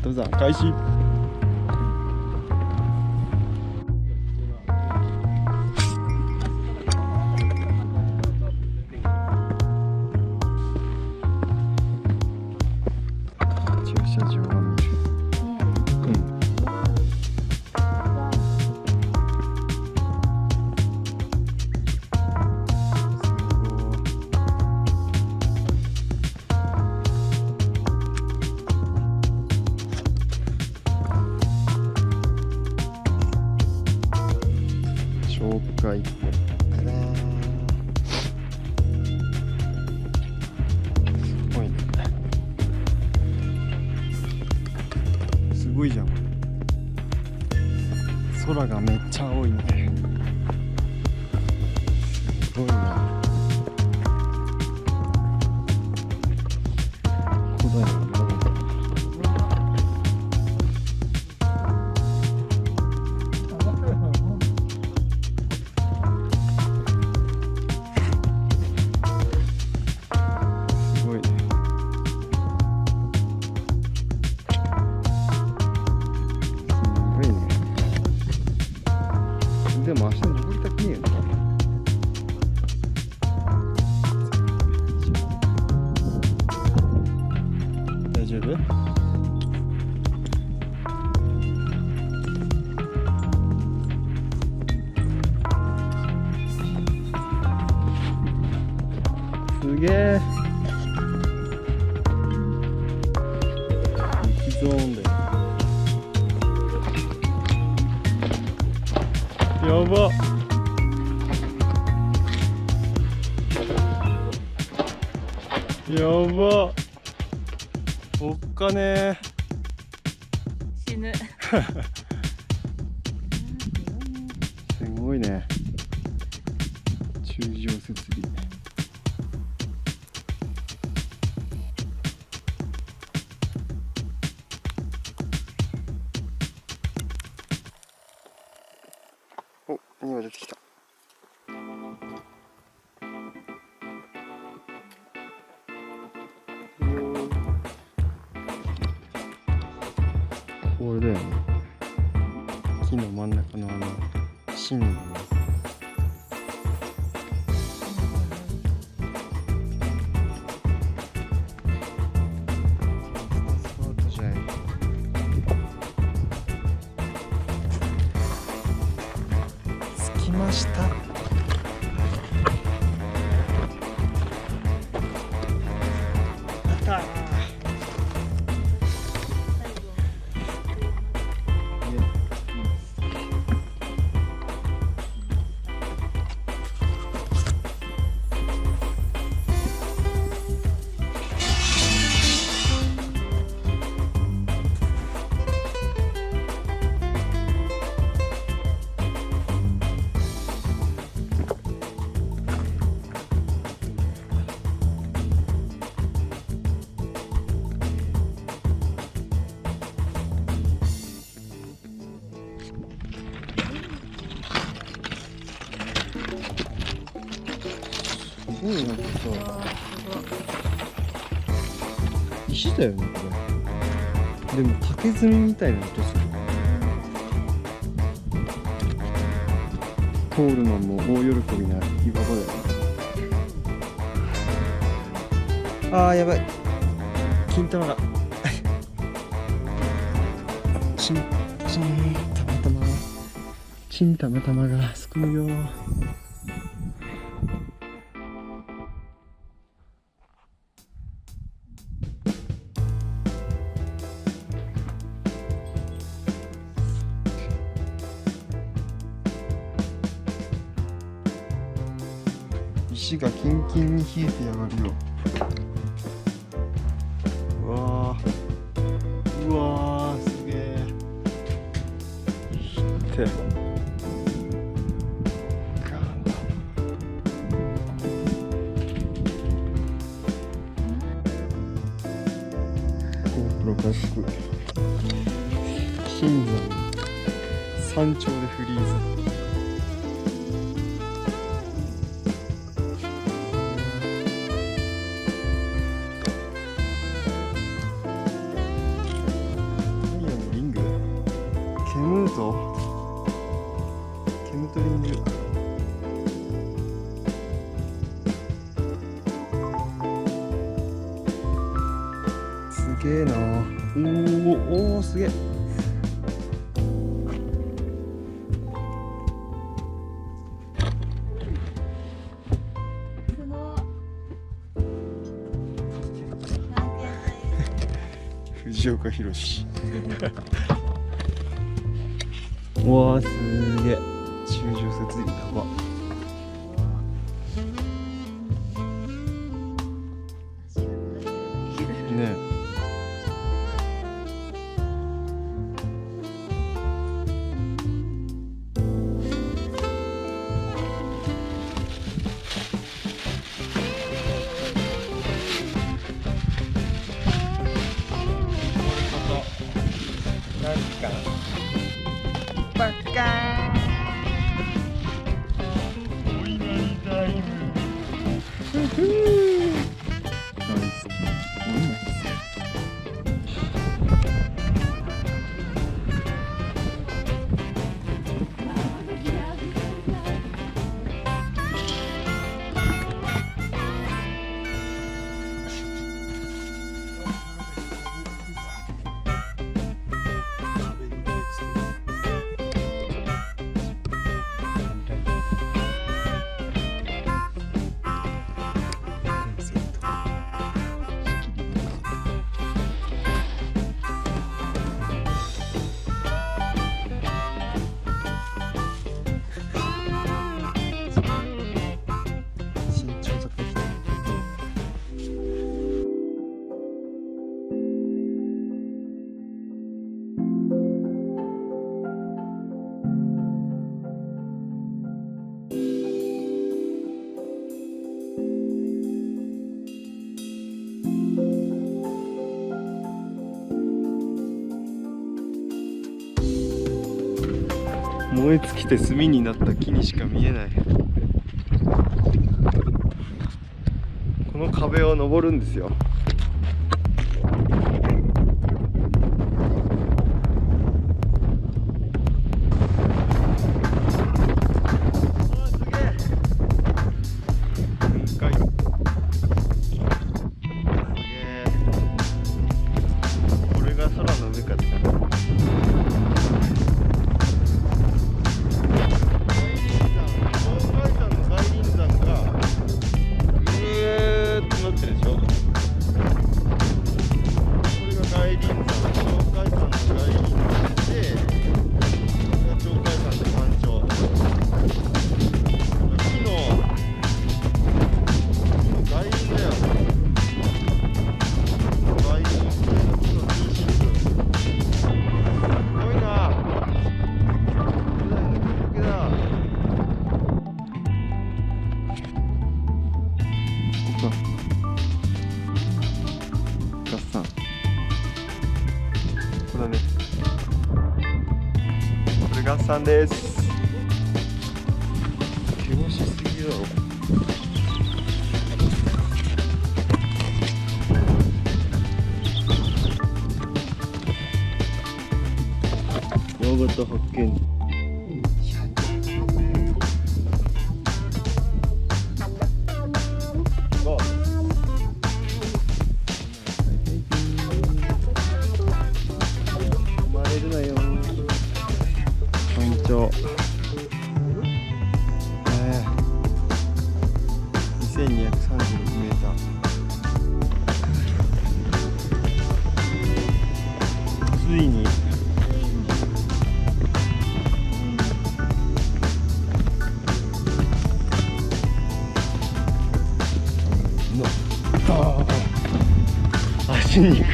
登山開始。駐車場が見える。紹介すごいね。すごいじゃん。空がめっちゃ青いね。すごいな。古代の山だ。でも明日登りたくねえよな。大丈夫？すげえ。雪ゾーンだよ。やばっ。やばっ。おっかね死ぬ。すごいね。柱状設備。お、今出てきた。これだよね。木の真ん中の芯のね。スタートじゃない。着きました。やったー。すごいなんかさ、石だよねこれ。でも竹炭みたいな音する。通るのも大喜びな岩場だよね。あーやばい、金玉がチンたまたまがすくむよ。石がキンキンに冷えてやがるよ。うわーすげえ。ってGoPro バック。金山山頂でフリーズ。煙取り見る。すげえな。おーすげえ。藤岡弘。うわーすげえ。柱状設備高っ。ねえ。バカお稲荷タイム。大好き。燃え尽きて炭になった木にしか見えない。この壁を登るんですよ。これが空の上かってな。これね、これ合算です。険しすぎだろ。大型発見。2236 メーター。ついに足に来る。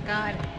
Got it.